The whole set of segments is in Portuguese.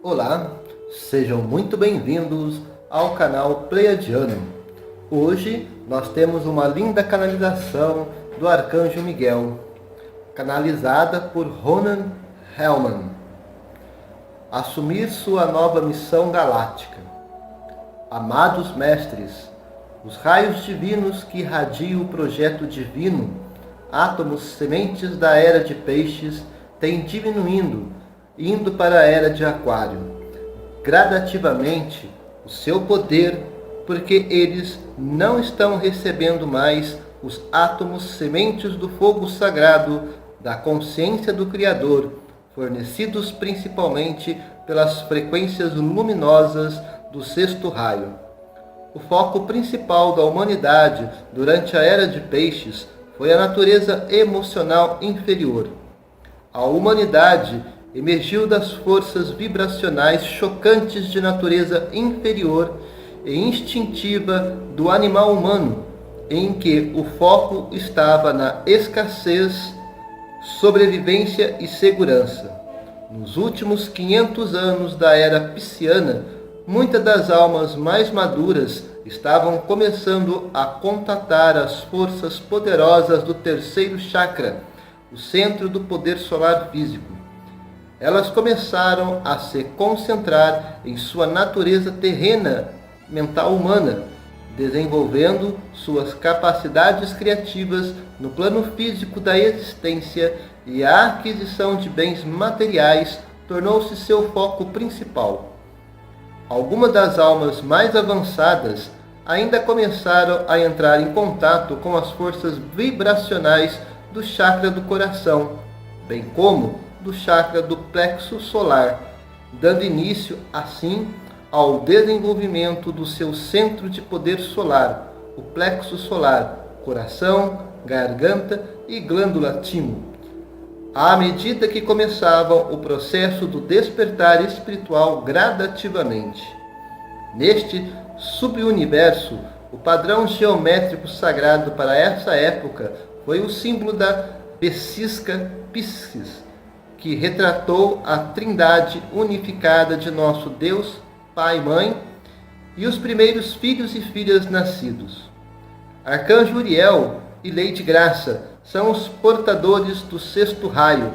Olá, sejam muito bem-vindos ao canal Pleiadiano. Hoje nós temos uma linda canalização do Arcanjo Miguel, canalizada por Ronan Hellman. Assumir sua nova missão galáctica. Amados mestres, os raios divinos que irradiam o projeto divino, átomos sementes da era de peixes, têm diminuindo, indo para a era de aquário, gradativamente o seu poder, porque eles não estão recebendo mais os átomos sementes do fogo sagrado da consciência do Criador, fornecidos principalmente pelas frequências luminosas do sexto raio. O foco principal da humanidade durante a era de peixes foi a natureza emocional inferior. A humanidade emergiu das forças vibracionais chocantes de natureza inferior e instintiva do animal humano, em que o foco estava na escassez, sobrevivência e segurança. Nos últimos 500 anos da era pisciana, muitas das almas mais maduras estavam começando a contatar as forças poderosas do terceiro chakra, o centro do poder solar físico. Elas começaram a se concentrar em sua natureza terrena, mental humana, desenvolvendo suas capacidades criativas no plano físico da existência, e a aquisição de bens materiais tornou-se seu foco principal. Algumas das almas mais avançadas ainda começaram a entrar em contato com as forças vibracionais do chakra do coração, bem como do chakra do plexo solar, dando início, assim, ao desenvolvimento do seu centro de poder solar, o plexo solar, coração, garganta e glândula timo, à medida que começavam o processo do despertar espiritual gradativamente. Neste subuniverso, o padrão geométrico sagrado para essa época foi o símbolo da Psíquica Piscis, que retratou a trindade unificada de nosso Deus, Pai e Mãe, e os primeiros filhos e filhas nascidos. Arcanjo Uriel e Lei de Graça são os portadores do sexto raio,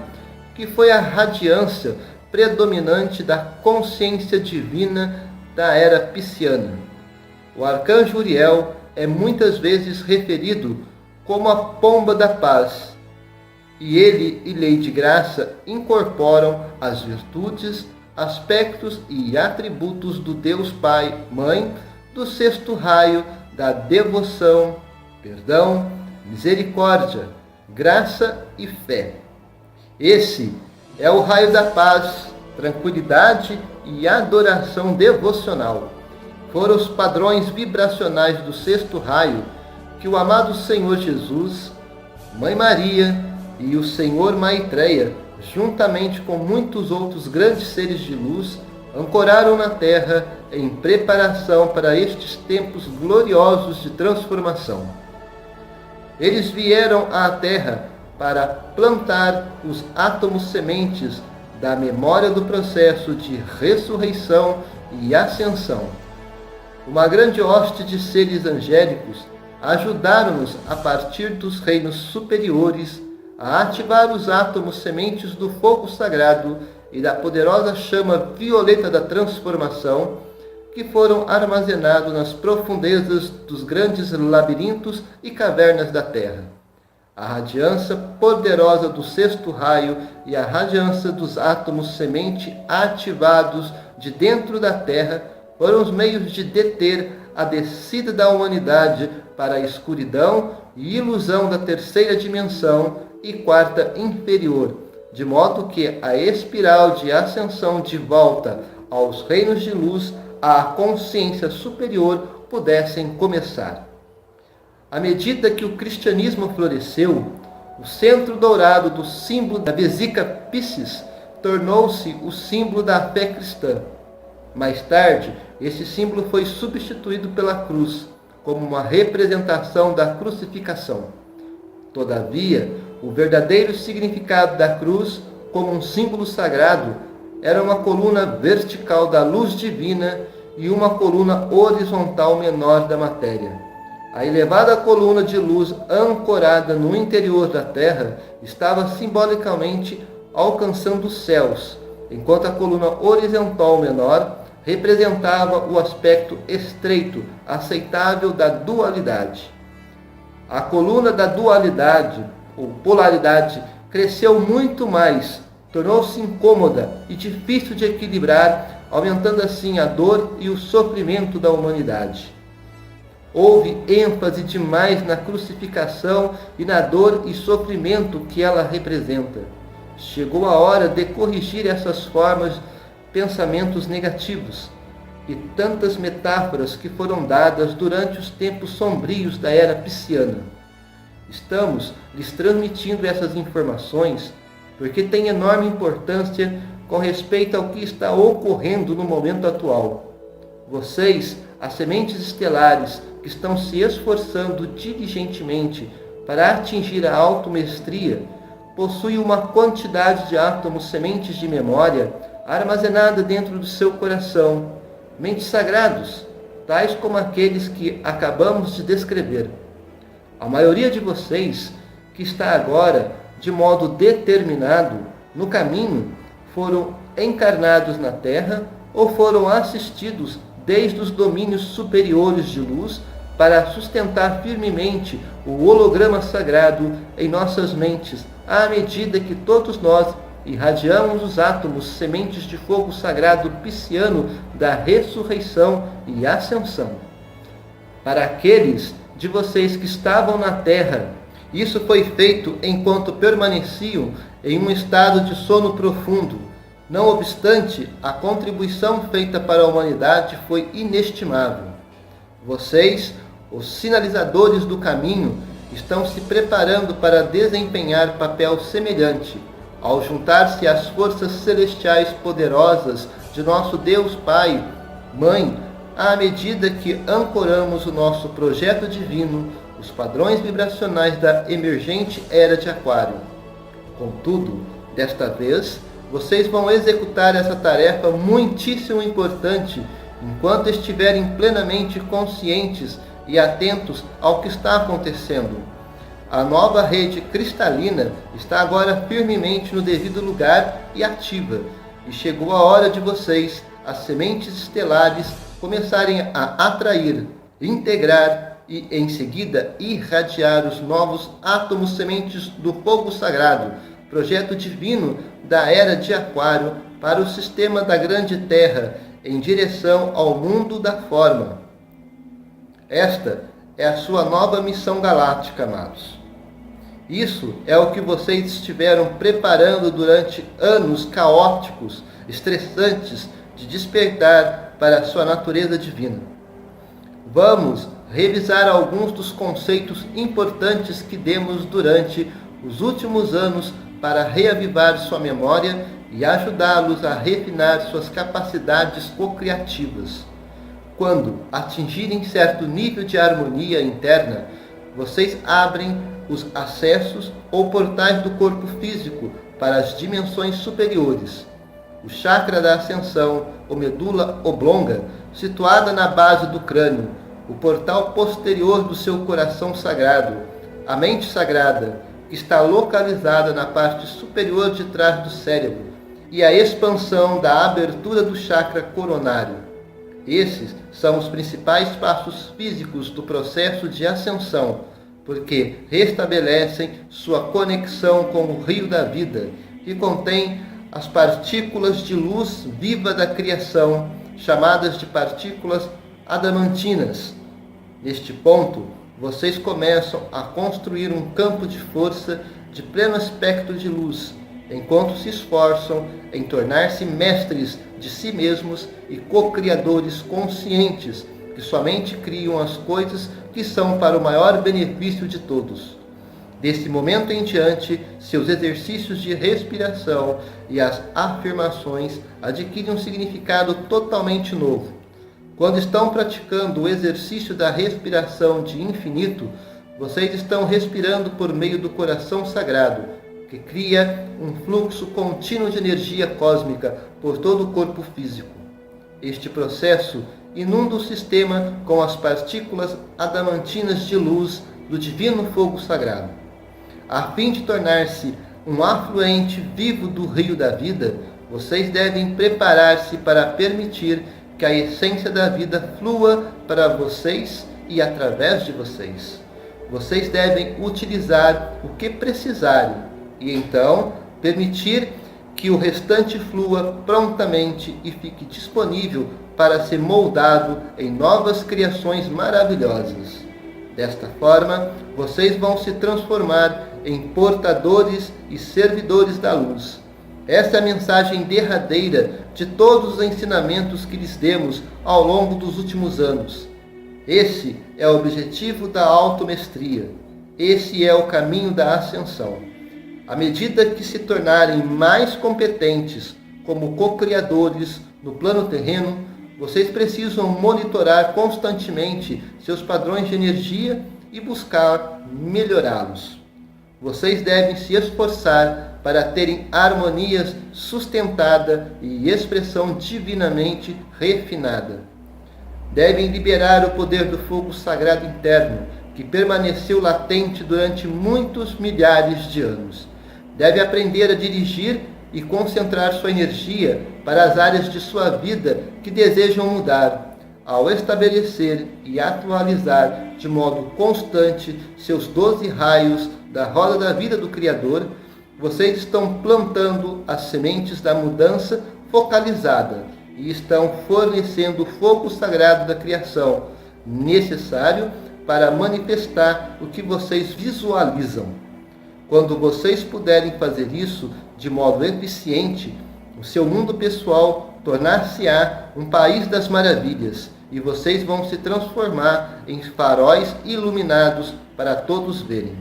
que foi a radiância predominante da consciência divina da era pisciana. O Arcanjo Uriel é muitas vezes referido como a pomba da paz, e ele e Lei de Graça incorporam as virtudes, aspectos e atributos do Deus Pai, Mãe, do sexto raio da devoção, perdão, misericórdia, graça e fé. Esse é o raio da paz, tranquilidade e adoração devocional. Foram os padrões vibracionais do sexto raio que o amado Senhor Jesus, Mãe Maria e o Senhor Maitreya, juntamente com muitos outros grandes seres de luz, ancoraram na Terra em preparação para estes tempos gloriosos de transformação. Eles vieram à Terra para plantar os átomos sementes da memória do processo de ressurreição e ascensão. Uma grande hoste de seres angélicos ajudaram-nos a partir dos reinos superiores a ativar os átomos sementes do fogo sagrado e da poderosa chama violeta da transformação, que foram armazenados nas profundezas dos grandes labirintos e cavernas da Terra. A radiância poderosa do sexto raio e a radiância dos átomos semente ativados de dentro da Terra foram os meios de deter a descida da humanidade para a escuridão e ilusão da terceira dimensão e quarta inferior, de modo que a espiral de ascensão de volta aos reinos de luz, à consciência superior, pudessem começar. À medida que o cristianismo floresceu, o centro dourado do símbolo da Psíquica Piscis tornou-se o símbolo da fé cristã. Mais tarde, esse símbolo foi substituído pela cruz, como uma representação da crucificação. Todavia, o verdadeiro significado da cruz, como um símbolo sagrado, era uma coluna vertical da luz divina e uma coluna horizontal menor da matéria. A elevada coluna de luz ancorada no interior da Terra estava simbolicamente alcançando os céus, enquanto a coluna horizontal menor representava o aspecto estreito, aceitável da dualidade. A coluna da dualidade, ou polaridade, cresceu muito mais, tornou-se incômoda e difícil de equilibrar, aumentando assim a dor e o sofrimento da humanidade. Houve ênfase demais na crucificação e na dor e sofrimento que ela representa. Chegou a hora de corrigir essas formas, pensamentos negativos e tantas metáforas que foram dadas durante os tempos sombrios da era pisciana. Estamos lhes transmitindo essas informações porque têm enorme importância com respeito ao que está ocorrendo no momento atual. Vocês, as sementes estelares, que estão se esforçando diligentemente para atingir a automestria, possuem uma quantidade de átomos sementes de memória armazenada dentro do seu coração, mentes sagrados, tais como aqueles que acabamos de descrever. A maioria de vocês, que está agora, de modo determinado, no caminho, foram encarnados na Terra ou foram assistidos desde os domínios superiores de luz para sustentar firmemente o holograma sagrado em nossas mentes, à medida que todos nós irradiamos os átomos sementes de fogo sagrado pisciano da ressurreição e ascensão. Para aqueles de vocês que estavam na Terra, isso foi feito enquanto permaneciam em um estado de sono profundo. Não obstante, a contribuição feita para a humanidade foi inestimável. Vocês, os sinalizadores do caminho, estão se preparando para desempenhar papel semelhante, ao juntar-se às forças celestiais poderosas de nosso Deus Pai, Mãe, à medida que ancoramos o nosso projeto divino, os padrões vibracionais da emergente era de Aquário. Contudo, desta vez, vocês vão executar essa tarefa muitíssimo importante enquanto estiverem plenamente conscientes e atentos ao que está acontecendo. A nova rede cristalina está agora firmemente no devido lugar e ativa, e chegou a hora de vocês, as sementes estelares, começarem a atrair, integrar e, em seguida, irradiar os novos átomos sementes do fogo sagrado, projeto divino da era de Aquário para o sistema da grande Terra, em direção ao mundo da forma. Esta é a sua nova missão galáctica, amados. Isso é o que vocês estiveram preparando durante anos caóticos, estressantes, de despertar para a sua natureza divina. Vamos revisar alguns dos conceitos importantes que demos durante os últimos anos para reavivar sua memória e ajudá-los a refinar suas capacidades co-criativas. Quando atingirem certo nível de harmonia interna, vocês abrem os acessos ou portais do corpo físico para as dimensões superiores. O chakra da ascensão, ou medula oblonga, situada na base do crânio, o portal posterior do seu coração sagrado, a mente sagrada, que está localizada na parte superior de trás do cérebro, e a expansão da abertura do chakra coronário. Esses são os principais passos físicos do processo de ascensão, porque restabelecem sua conexão com o rio da vida, que contém as partículas de luz viva da criação, chamadas de partículas adamantinas. Neste ponto, vocês começam a construir um campo de força de pleno aspecto de luz, enquanto se esforçam em tornar-se mestres de si mesmos e co-criadores conscientes, que somente criam as coisas que são para o maior benefício de todos. Desse momento em diante, seus exercícios de respiração e as afirmações adquirem um significado totalmente novo. Quando estão praticando o exercício da respiração de infinito, vocês estão respirando por meio do coração sagrado, que cria um fluxo contínuo de energia cósmica por todo o corpo físico. Este processo inunda o sistema com as partículas adamantinas de luz do divino fogo sagrado. A fim de tornar-se um afluente vivo do rio da vida, vocês devem preparar-se para permitir que a essência da vida flua para vocês e através de vocês. Vocês devem utilizar o que precisarem e então permitir que o restante flua prontamente e fique disponível para ser moldado em novas criações maravilhosas. Desta forma, vocês vão se transformar em portadores e servidores da luz. Essa é a mensagem derradeira de todos os ensinamentos que lhes demos ao longo dos últimos anos. Esse é o objetivo da automestria. Esse é o caminho da ascensão. À medida que se tornarem mais competentes como co-criadores no plano terreno, vocês precisam monitorar constantemente seus padrões de energia e buscar melhorá-los. Vocês devem se esforçar para terem harmonias sustentada e expressão divinamente refinada. Devem liberar o poder do fogo sagrado interno, que permaneceu latente durante muitos milhares de anos. Deve aprender a dirigir e concentrar sua energia para as áreas de sua vida que desejam mudar, ao estabelecer e atualizar de modo constante seus 12 raios da roda da vida do Criador. Vocês estão plantando as sementes da mudança focalizada e estão fornecendo o fogo sagrado da criação, necessário para manifestar o que vocês visualizam. Quando vocês puderem fazer isso de modo eficiente, o seu mundo pessoal tornar-se-á um país das maravilhas e vocês vão se transformar em faróis iluminados para todos verem.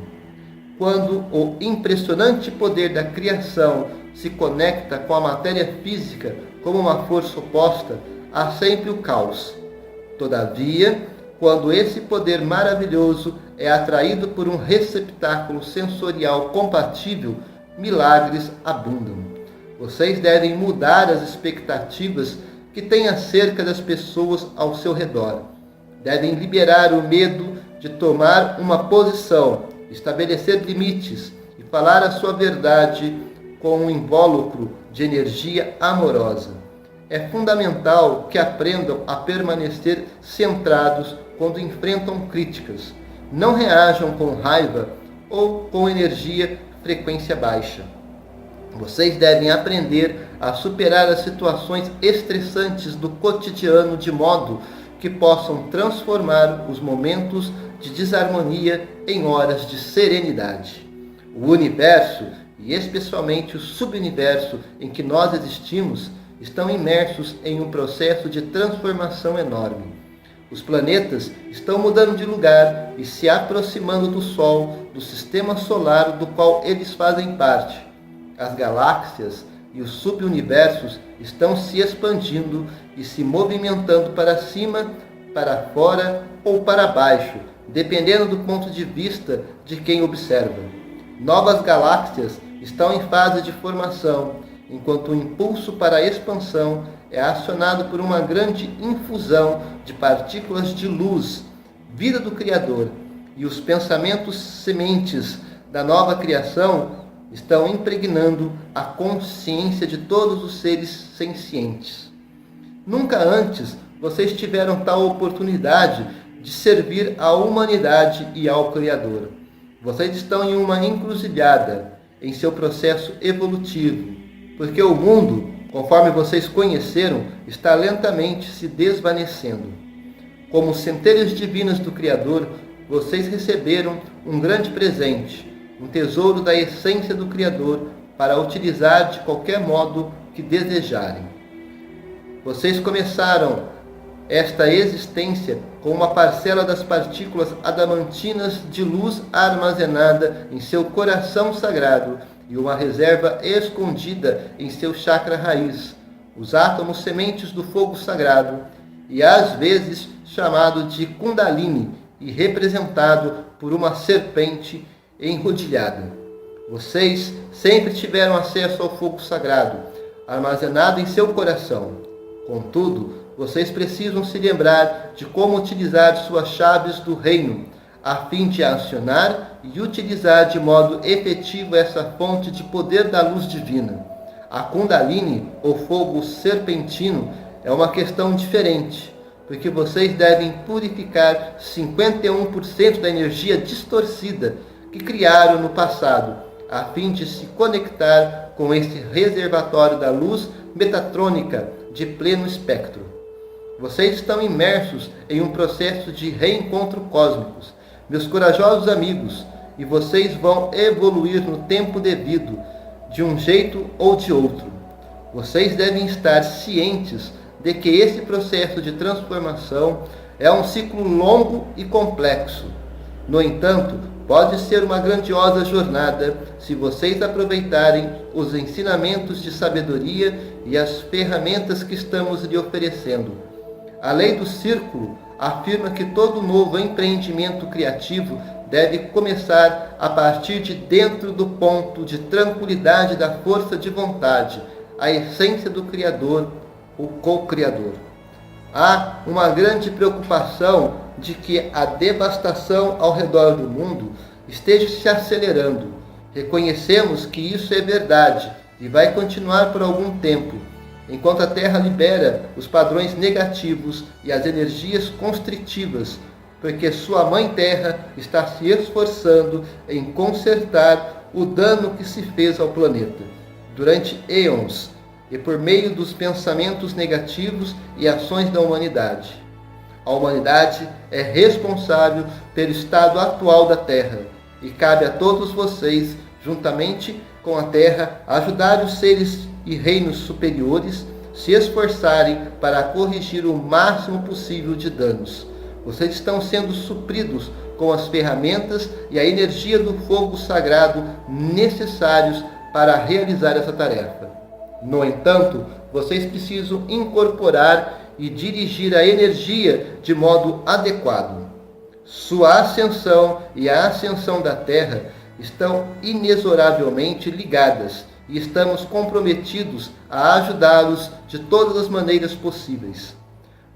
Quando o impressionante poder da criação se conecta com a matéria física como uma força oposta, há sempre o caos. Todavia, quando esse poder maravilhoso é atraído por um receptáculo sensorial compatível, milagres abundam. Vocês devem mudar as expectativas que têm acerca das pessoas ao seu redor. Devem liberar o medo de tomar uma posição, estabelecer limites e falar a sua verdade com um invólucro de energia amorosa. É fundamental que aprendam a permanecer centrados quando enfrentam críticas. Não reajam com raiva ou com energia frequência baixa. Vocês devem aprender a superar as situações estressantes do cotidiano de modo que possam transformar os momentos de desarmonia em horas de serenidade. O universo, e especialmente o subuniverso em que nós existimos, estão imersos em um processo de transformação enorme. Os planetas estão mudando de lugar e se aproximando do Sol, do sistema solar do qual eles fazem parte. As galáxias e os subuniversos estão se expandindo e se movimentando para cima, para fora ou para baixo, dependendo do ponto de vista de quem observa. Novas galáxias estão em fase de formação, enquanto o impulso para a expansão é acionado por uma grande infusão de partículas de luz, vida do Criador, e os pensamentos sementes da nova criação estão impregnando a consciência de todos os seres sencientes. Nunca antes vocês tiveram tal oportunidade de servir à humanidade e ao Criador. Vocês estão em uma encruzilhada em seu processo evolutivo, porque o mundo, conforme vocês conheceram, está lentamente se desvanecendo. Como centelhas divinas do Criador, vocês receberam um grande presente, um tesouro da essência do Criador para utilizar de qualquer modo que desejarem. Vocês começaram esta existência com uma parcela das partículas adamantinas de luz armazenada em seu coração sagrado e uma reserva escondida em seu chakra raiz, os átomos sementes do fogo sagrado, e às vezes chamado de Kundalini e representado por uma serpente enrodilhada. Vocês sempre tiveram acesso ao fogo sagrado, armazenado em seu coração. Contudo, vocês precisam se lembrar de como utilizar suas chaves do reino, a fim de acionar e utilizar de modo efetivo essa fonte de poder da luz divina. A Kundalini, ou fogo serpentino, é uma questão diferente, porque vocês devem purificar 51% da energia distorcida que criaram no passado, a fim de se conectar com esse reservatório da luz metatrônica de pleno espectro. Vocês estão imersos em um processo de reencontro cósmicos, meus corajosos amigos, e vocês vão evoluir no tempo devido, de um jeito ou de outro. Vocês devem estar cientes de que esse processo de transformação é um ciclo longo e complexo. No entanto, pode ser uma grandiosa jornada se vocês aproveitarem os ensinamentos de sabedoria e as ferramentas que estamos lhe oferecendo. A lei do círculo afirma que todo novo empreendimento criativo deve começar a partir de dentro do ponto de tranquilidade da força de vontade, a essência do Criador, o co-criador. Há uma grande preocupação de que a devastação ao redor do mundo esteja se acelerando. Reconhecemos que isso é verdade e vai continuar por algum tempo, enquanto a Terra libera os padrões negativos e as energias constritivas, porque sua Mãe Terra está se esforçando em consertar o dano que se fez ao planeta durante eons e por meio dos pensamentos negativos e ações da humanidade. A humanidade é responsável pelo estado atual da Terra e cabe a todos vocês, juntamente com a Terra, ajudar os seres e reinos superiores se esforçarem para corrigir o máximo possível de danos. Vocês estão sendo supridos com as ferramentas e a energia do fogo sagrado necessários para realizar essa tarefa. No entanto, vocês precisam incorporar e dirigir a energia de modo adequado. Sua ascensão e a ascensão da Terra estão inexoravelmente ligadas e estamos comprometidos a ajudá-los de todas as maneiras possíveis.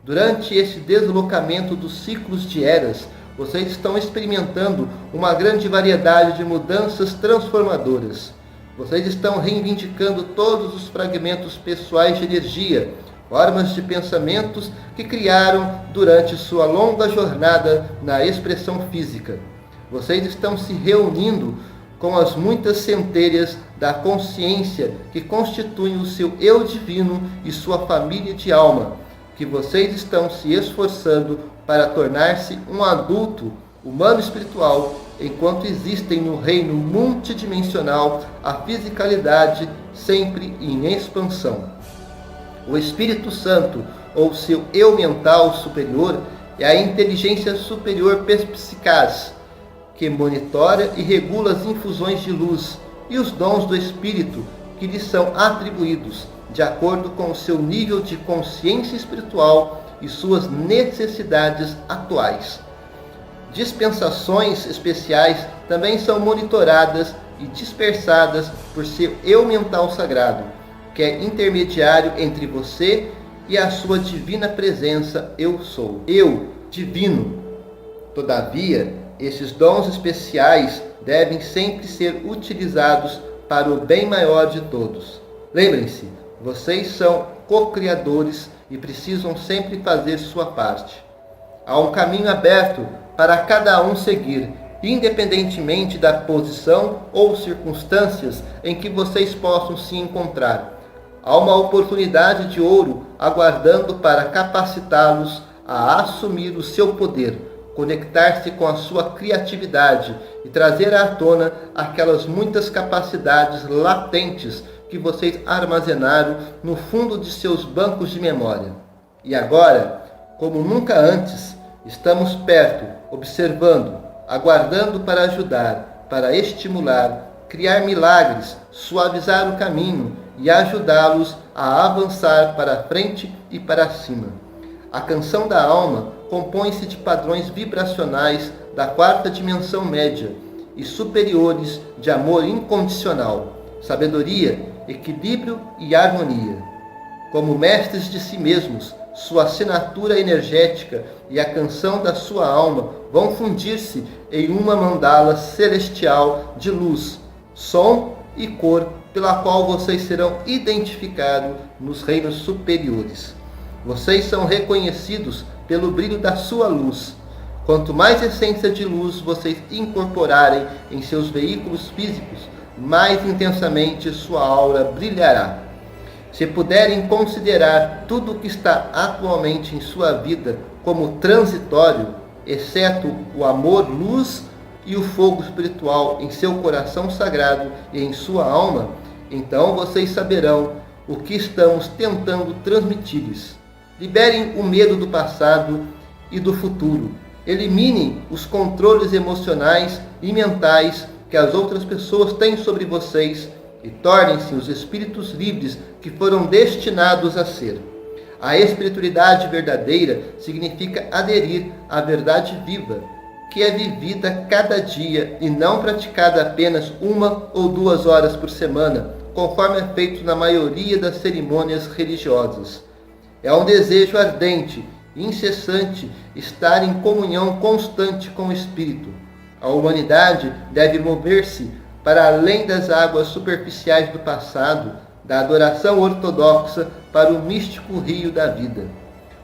Durante esse deslocamento dos ciclos de eras, vocês estão experimentando uma grande variedade de mudanças transformadoras. Vocês estão reivindicando todos os fragmentos pessoais de energia, formas de pensamentos que criaram durante sua longa jornada na expressão física. Vocês estão se reunindo com as muitas centelhas da consciência que constituem o seu eu divino e sua família de alma, que vocês estão se esforçando para tornar-se um adulto humano espiritual, enquanto existem no reino multidimensional a fisicalidade sempre em expansão. O Espírito Santo, ou seu eu mental superior, é a inteligência superior perspicaz, que monitora e regula as infusões de luz e os dons do Espírito que lhe são atribuídos, de acordo com o seu nível de consciência espiritual e suas necessidades atuais. Dispensações especiais também são monitoradas e dispersadas por seu eu mental sagrado, que é intermediário entre você e a sua divina presença, eu sou, eu divino. Todavia, esses dons especiais devem sempre ser utilizados para o bem maior de todos. Lembrem-se, vocês são co-criadores e precisam sempre fazer sua parte. Há um caminho aberto para cada um seguir, independentemente da posição ou circunstâncias em que vocês possam se encontrar. Há uma oportunidade de ouro aguardando para capacitá-los a assumir o seu poder, conectar-se com a sua criatividade e trazer à tona aquelas muitas capacidades latentes que vocês armazenaram no fundo de seus bancos de memória. E agora, como nunca antes, estamos perto, observando, aguardando para ajudar, para estimular, criar milagres, suavizar o caminho e ajudá-los a avançar para frente e para cima. A canção da alma compõe-se de padrões vibracionais da quarta dimensão média e superiores de amor incondicional, sabedoria, equilíbrio e harmonia. Como mestres de si mesmos, sua assinatura energética e a canção da sua alma vão fundir-se em uma mandala celestial de luz, som e cor, pela qual vocês serão identificados nos reinos superiores. Vocês são reconhecidos pelo brilho da sua luz. Quanto mais essência de luz vocês incorporarem em seus veículos físicos, mais intensamente sua aura brilhará. Se puderem considerar tudo o que está atualmente em sua vida como transitório, exceto o amor, luz e o fogo espiritual em seu coração sagrado e em sua alma, então vocês saberão o que estamos tentando transmitir-lhes. Liberem o medo do passado e do futuro. Eliminem os controles emocionais e mentais que as outras pessoas têm sobre vocês e tornem-se os espíritos livres que foram destinados a ser. A espiritualidade verdadeira significa aderir à verdade viva, que é vivida cada dia e não praticada apenas 1 ou 2 horas por semana, conforme é feito na maioria das cerimônias religiosas. É um desejo ardente e incessante estar em comunhão constante com o Espírito. A humanidade deve mover-se para além das águas superficiais do passado, da adoração ortodoxa para o místico rio da vida.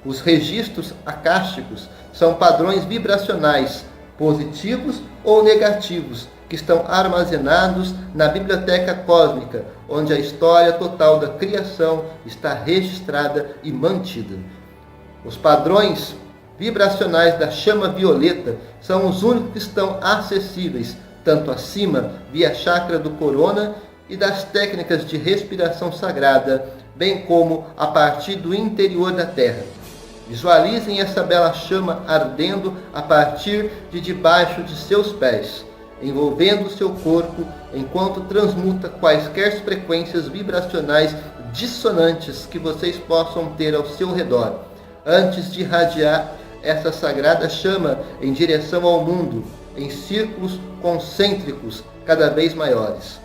Os registros acásticos são padrões vibracionais, positivos ou negativos, que estão armazenados na biblioteca cósmica, onde a história total da criação está registrada e mantida. Os padrões vibracionais da chama violeta são os únicos que estão acessíveis, tanto acima, via chakra do corona, e das técnicas de respiração sagrada, bem como a partir do interior da Terra. Visualizem essa bela chama ardendo a partir de debaixo de seus pés, envolvendo seu corpo enquanto transmuta quaisquer frequências vibracionais dissonantes que vocês possam ter ao seu redor, antes de irradiar essa sagrada chama em direção ao mundo, em círculos concêntricos cada vez maiores.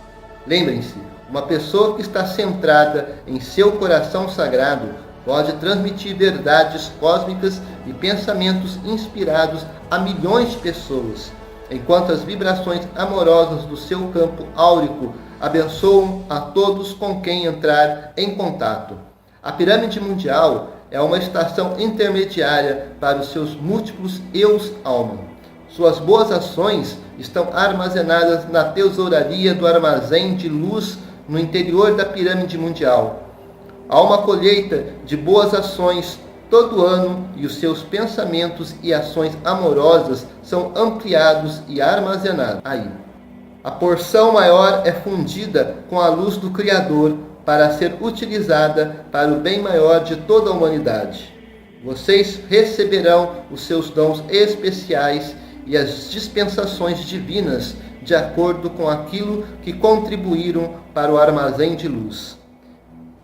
Lembrem-se, uma pessoa que está centrada em seu coração sagrado pode transmitir verdades cósmicas e pensamentos inspirados a milhões de pessoas, enquanto as vibrações amorosas do seu campo áurico abençoam a todos com quem entrar em contato. A pirâmide mundial é uma estação intermediária para os seus múltiplos eus-alma. Suas boas ações estão armazenadas na tesouraria do armazém de luz no interior da pirâmide mundial. Há uma colheita de boas ações todo ano e os seus pensamentos e ações amorosas são ampliados e armazenados aí. A porção maior é fundida com a luz do Criador para ser utilizada para o bem maior de toda a humanidade. Vocês receberão os seus dons especiais e as dispensações divinas de acordo com aquilo que contribuíram para o armazém de luz.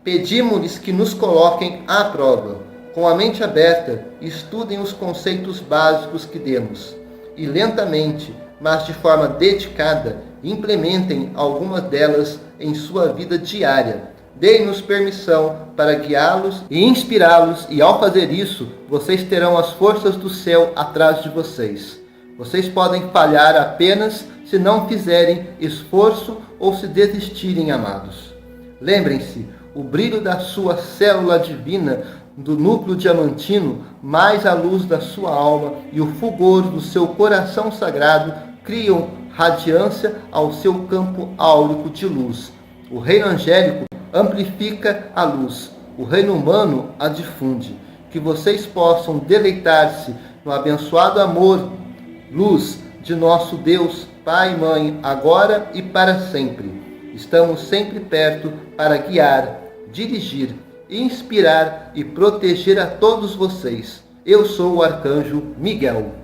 Pedimos-lhes que nos coloquem à prova. Com a mente aberta, estudem os conceitos básicos que demos e lentamente, mas de forma dedicada, implementem algumas delas em sua vida diária. Deem-nos permissão para guiá-los e inspirá-los, e ao fazer isso, vocês terão as forças do céu atrás de vocês. Vocês podem falhar apenas se não fizerem esforço ou se desistirem, amados. Lembrem-se, o brilho da sua célula divina, do núcleo diamantino, mais a luz da sua alma e o fulgor do seu coração sagrado criam radiância ao seu campo áurico de luz. O reino angélico amplifica a luz, o reino humano a difunde. Que vocês possam deleitar-se no abençoado amor, luz de nosso Deus, Pai e Mãe, agora e para sempre. Estamos sempre perto para guiar, dirigir, inspirar e proteger a todos vocês. Eu sou o Arcanjo Miguel.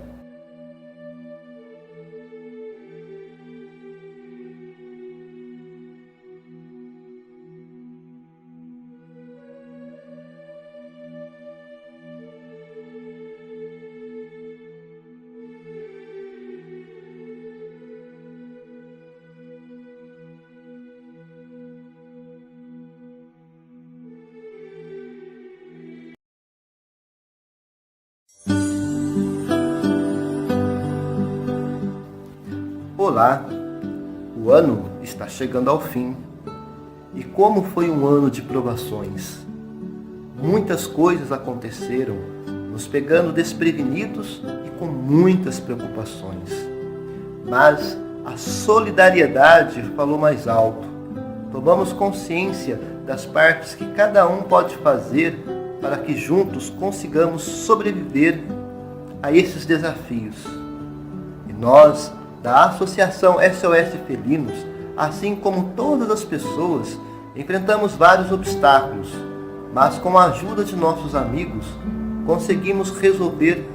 Olá, o ano está chegando ao fim. E como foi um ano de provações? Muitas coisas aconteceram, nos pegando desprevenidos e com muitas preocupações. Mas a solidariedade falou mais alto. Tomamos consciência das partes que cada um pode fazer para que juntos consigamos sobreviver a esses desafios. E nós, da Associação SOS Felinos, assim como todas as pessoas, enfrentamos vários obstáculos, mas com a ajuda de nossos amigos, conseguimos resolver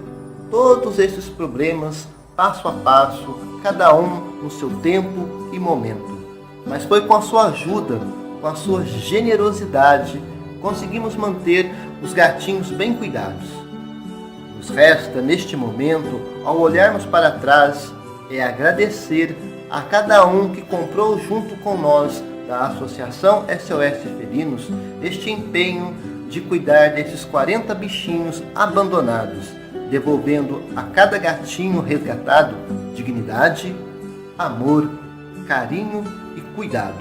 todos esses problemas passo a passo, cada um no seu tempo e momento. Mas foi com a sua ajuda, com a sua generosidade, conseguimos manter os gatinhos bem cuidados. Nos resta, neste momento, ao olharmos para trás, é agradecer a cada um que comprou junto com nós, da Associação SOS Felinos, este empenho de cuidar desses 40 bichinhos abandonados, devolvendo a cada gatinho resgatado dignidade, amor, carinho e cuidado.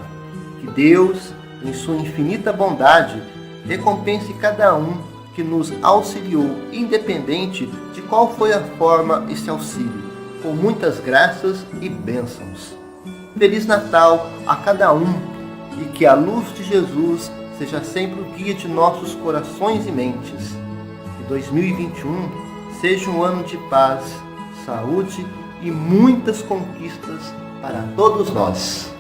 Que Deus, em sua infinita bondade, recompense cada um que nos auxiliou, independente de qual foi a forma esse auxílio, com muitas graças e bênçãos. Feliz Natal a cada um e que a luz de Jesus seja sempre o guia de nossos corações e mentes. Que 2021 seja um ano de paz, saúde e muitas conquistas para todos nós.